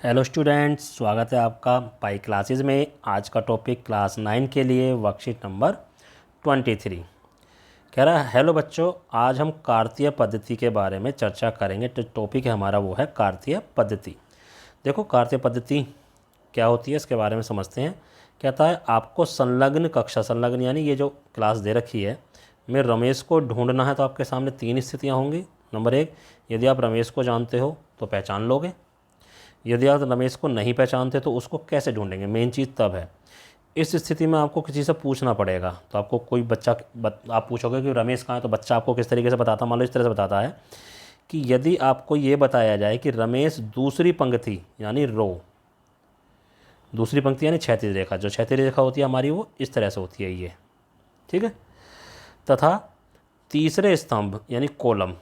Hello students, स्वागत है आपका पाई क्लासेस में। आज का टॉपिक क्लास 9 के लिए वर्कशीट नंबर 23 कह रहा है। हेलो बच्चों, आज हम कार्तीय पद्धति के बारे में चर्चा करेंगे। तो टॉपिक है हमारा वो है कार्तीय पद्धति। देखो, कार्तीय पद्धति क्या होती है इसके बारे में समझते हैं। कहता है आपको संलग्न कक्षा, संलग्न यानी ये जो क्लास दे रखी है में रमेश को ढूंढना है। तो आपके सामने 3 स्थितियाँ होंगी। नंबर 1, यदि आप रमेश को जानते हो तो पहचान लोगे। यदि आप रमेश को नहीं पहचानते तो उसको कैसे ढूंढेंगे, मेन चीज़ तब है। इस स्थिति में आपको किसी से पूछना पड़ेगा। तो आपको कोई बच्चा आप पूछोगे कि रमेश कहाँ है, तो बच्चा आपको किस तरीके से बताता, मान लो इस तरह से बताता है कि यदि आपको ये बताया जाए कि रमेश दूसरी पंक्ति यानी रो, दूसरी पंक्ति यानी क्षैतिज रेखा, जो क्षैतिज रेखा होती है हमारी वो इस तरह से होती है ये, ठीक है। तथा तीसरे स्तंभ यानी कॉलम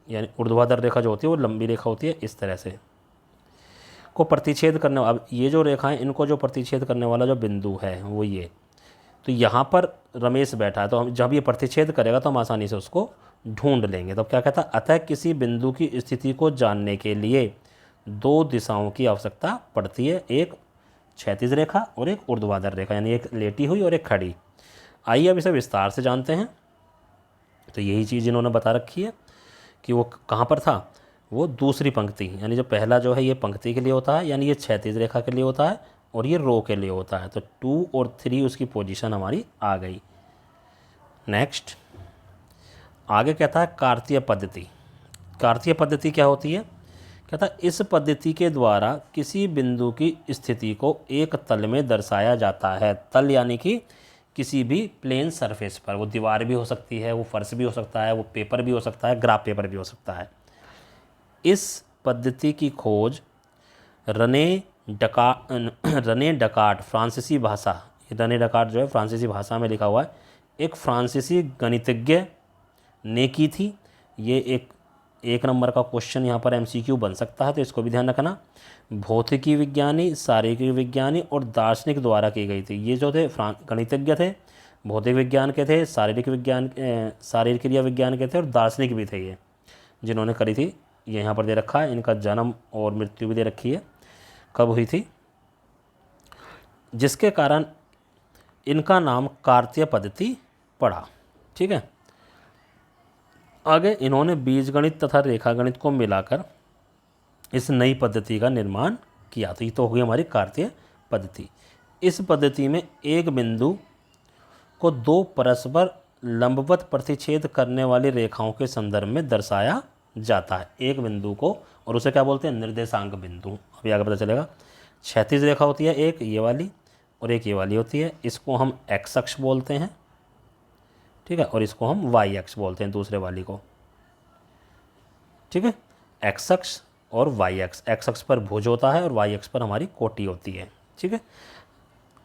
यानी ऊर्ध्वाधर रेखा जो होती है वो लंबी रेखा होती है इस तरह से, को प्रतिच्छेद करने, अब ये जो रेखाएं इनको जो प्रतिच्छेद करने वाला जो बिंदु है वो ये, तो यहाँ पर रमेश बैठा है। तो हम जब ये प्रतिच्छेद करेगा तो हम आसानी से उसको ढूंढ लेंगे। तो क्या कहता है, अतः किसी बिंदु की स्थिति को जानने के लिए 2 दिशाओं की आवश्यकता पड़ती है, एक क्षैतिज रेखा और एक ऊर्ध्वाधर रेखा, यानी एक लेटी हुई और एक खड़ी। आइए अब इसे विस्तार से जानते हैं। तो यही चीज़ इन्होंने बता रखी है कि वो कहाँ पर था, वो दूसरी पंक्ति यानी जो पहला जो है ये पंक्ति के लिए होता है, यानी ये क्षैतिज रेखा के लिए होता है और ये रो के लिए होता है। तो 2 और 3 उसकी पोजीशन हमारी आ गई। नेक्स्ट आगे कहता है कार्तीय पद्धति। कार्तीय पद्धति क्या होती है, कहता है इस पद्धति के द्वारा किसी बिंदु की स्थिति को एक तल में दर्शाया जाता है। तल यानी कि किसी भी प्लेन सरफेस पर, वो दीवार भी हो सकती है, वो फर्श भी हो सकता है, वो पेपर भी हो सकता है, ग्राफ पेपर भी हो सकता है। इस पद्धति की खोज रने रने डकार्ट फ्रांसीसी भाषा, रने डकार्ट जो है फ्रांसीसी भाषा में लिखा हुआ है, एक फ्रांसीसी गणितज्ञ ने की थी। ये एक नंबर का क्वेश्चन यहाँ पर एमसीक्यू बन सकता है, तो इसको भी ध्यान रखना। भौतिकी विज्ञानी, शारीरिक विज्ञानी और दार्शनिक द्वारा की गई थी। ये जो थे गणितज्ञ थे, भौतिक विज्ञान के थे, शारीरिक क्रिया विज्ञान के थे और दार्शनिक भी थे ये, जिन्होंने करी थी। ये यहाँ पर दे रखा है, इनका जन्म और मृत्यु भी दे रखी है, कब हुई थी, जिसके कारण इनका नाम कार्तीय पद्धति पड़ा, ठीक है। आगे इन्होंने बीजगणित तथा रेखागणित को मिलाकर इस नई पद्धति का निर्माण किया। तो ये तो होगी हमारी कार्तीय पद्धति। इस पद्धति में एक बिंदु को 2 परस्पर लंबवत प्रतिच्छेद करने वाली रेखाओं के संदर्भ में दर्शाया जाता है। एक बिंदु को, और उसे क्या बोलते हैं, निर्देशांक बिंदु। अभी आगे पता चलेगा। क्षैतिज रेखा होती है एक ये वाली और एक ये वाली होती है, इसको हम एक्स अक्ष बोलते हैं, ठीक है, और इसको हम वाई अक्ष बोलते हैं दूसरे वाली को, ठीक है। एक्स अक्ष और वाई अक्ष, एक्स अक्ष पर भुज होता है और वाई अक्ष पर हमारी कोटि होती है, ठीक है।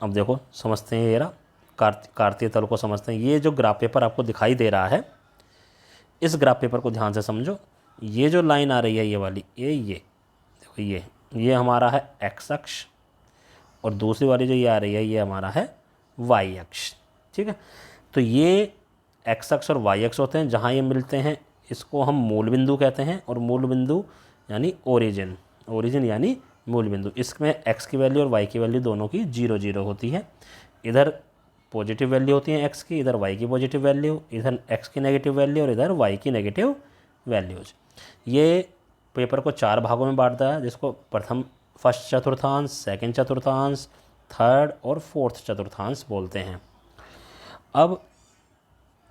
अब देखो समझते हैं, ये रहा कार्तीय तल को समझते हैं। ये जो ग्राफ पेपर आपको दिखाई दे रहा है, इस ग्राफ पेपर को ध्यान से समझो। ये जो लाइन आ रही है ये वाली, ये देखो, ये हमारा है एक्स अक्ष और दूसरी वाली जो ये आ रही है ये हमारा है वाई अक्ष, ठीक है। तो ये एक्स अक्ष और वाई अक्ष होते हैं, जहाँ ये मिलते हैं इसको हम मूल बिंदु कहते हैं। और मूल बिंदु यानी ओरिजिन, ओरिजिन यानी मूल बिंदु। इसमें एक्स की वैल्यू और वाई की वैल्यू दोनों की 0 0 होती है। इधर पॉजिटिव वैल्यू होती है एक्स की, इधर वाई की पॉजिटिव वैल्यू, इधर एक्स की नेगेटिव वैल्यू और इधर वाई की नेगेटिव वैल्यूज। ये पेपर को 4 भागों में बांटता है, जिसको प्रथम फर्स्ट चतुर्थांश, सेकंड चतुर्थांश, थर्ड और फोर्थ चतुर्थांश बोलते हैं। अब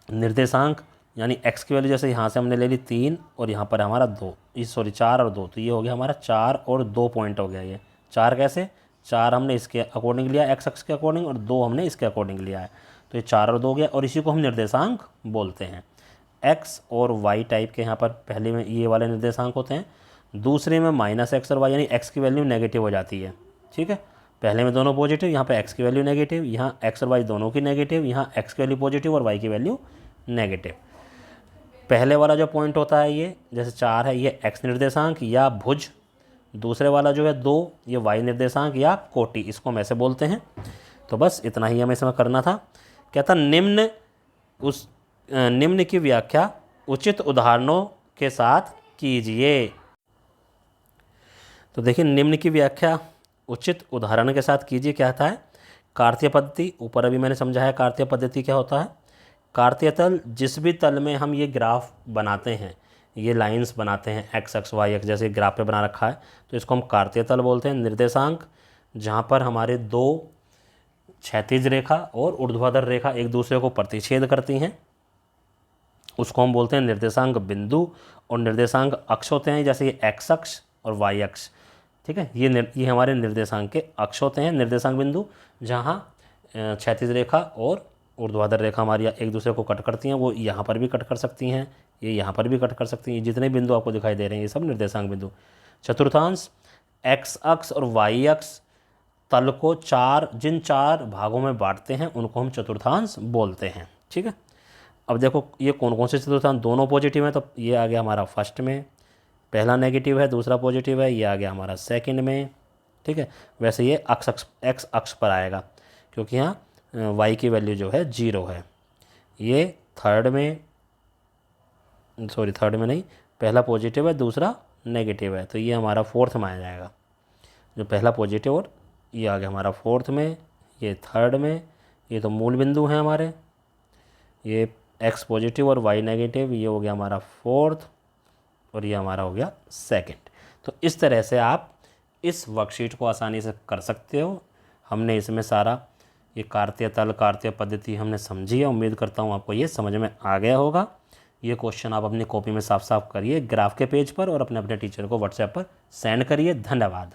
निर्देशांक यानी एक्स की वैल्यू जैसे यहाँ से हमने ले ली 3 और यहाँ पर हमारा 2, सॉरी 4 और 2, तो ये हो गया हमारा 4 और 2 पॉइंट हो गया। ये 4 कैसे, 4 हमने इसके अकॉर्डिंग लिया एक्स अक्ष के अकॉर्डिंग और 2 हमने इसके अकॉर्डिंग लिया है, तो ये 4 और 2 हो गया और इसी को हम निर्देशांक बोलते हैं। एक्स और वाई टाइप के यहाँ पर पहले में ये वाले निर्देशांक होते हैं, दूसरे में माइनस एक्स और वाई यानी एक्स की वैल्यू नेगेटिव हो जाती है, ठीक है। पहले में दोनों पॉजिटिव, यहाँ पे एक्स की वैल्यू नेगेटिव, यहाँ एक्स और वाई दोनों की नेगेटिव, यहाँ एक्स की वैल्यू पॉजिटिव और वाई की वैल्यू नेगेटिव। पहले वाला जो पॉइंट होता है ये जैसे 4 है, ये एक्स निर्देशांक या भुज, दूसरे वाला जो है 2, ये वाई निर्देशांक या कोटि, इसको हम ऐसे बोलते हैं। तो बस इतना ही हमें इसमें करना था। कहता निम्न की व्याख्या उचित उदाहरणों के साथ कीजिए। तो देखिए निम्न की व्याख्या उचित उदाहरण के साथ कीजिए। क्या था है कार्तीय पद्धति, ऊपर अभी मैंने समझाया कार्तीय पद्धति क्या होता है। कार्तीय तल, जिस भी तल में हम ये ग्राफ बनाते हैं, ये लाइंस बनाते हैं एक्स एक्स वाई एक्स, जैसे ग्राफ पे बना रखा है, तो इसको हम कार्तीय तल बोलते हैं। निर्देशांक, जहाँ पर हमारे दो क्षैतिज रेखा और ऊर्ध्वाधर रेखा एक दूसरे को प्रतिच्छेद करती हैं, उसको हम बोलते हैं निर्देशांक बिंदु। और निर्देशांक अक्ष होते हैं, जैसे ये एक्स अक्ष और वाई अक्ष, ठीक है। ये हमारे निर्देशांक के अक्ष होते हैं। निर्देशांक बिंदु जहाँ क्षैतिज रेखा और ऊर्ध्वाधर रेखा हमारी एक दूसरे को कट करती हैं, वो यहाँ पर भी कट कर सकती हैं, ये यहाँ पर भी कट कर सकती हैं। जितने बिंदु आपको दिखाई दे रहे हैं ये सब निर्देशांक बिंदु। चतुर्थांश, एक्स अक्ष और वाई अक्ष तल को जिन चार भागों में बांटते हैं उनको हम चतुर्थांश बोलते हैं, ठीक है। अब देखो ये कौन कौन से चतुर्थांश, दोनों पॉजिटिव हैं, तो ये आ गया हमारा फर्स्ट में, पहला नेगेटिव है, दूसरा पॉजिटिव है, ये आ गया हमारा सेकंड में, ठीक है। वैसे ये एक्स अक्ष पर आएगा, क्योंकि यहाँ वाई की वैल्यू जो है 0 है। ये थर्ड में नहीं, पहला पॉजिटिव है दूसरा नेगेटिव है, तो ये हमारा फोर्थ में आ जाएगा। जो पहला पॉजिटिव और ये आ गया हमारा फोर्थ में, ये थर्ड में, ये तो मूल बिंदु हैं हमारे। ये एक्स पॉजिटिव और वाई नेगेटिव, ये हो गया हमारा फोर्थ, और ये हमारा हो गया सेकंड। तो इस तरह से आप इस वर्कशीट को आसानी से कर सकते हो। हमने इसमें सारा ये कार्तीय तल, कार्तीय पद्धति हमने समझी है। उम्मीद करता हूँ आपको ये समझ में आ गया होगा। ये क्वेश्चन आप अपनी कॉपी में साफ साफ करिए ग्राफ के पेज पर, और अपने टीचर को व्हाट्सएप पर सेंड करिए। धन्यवाद।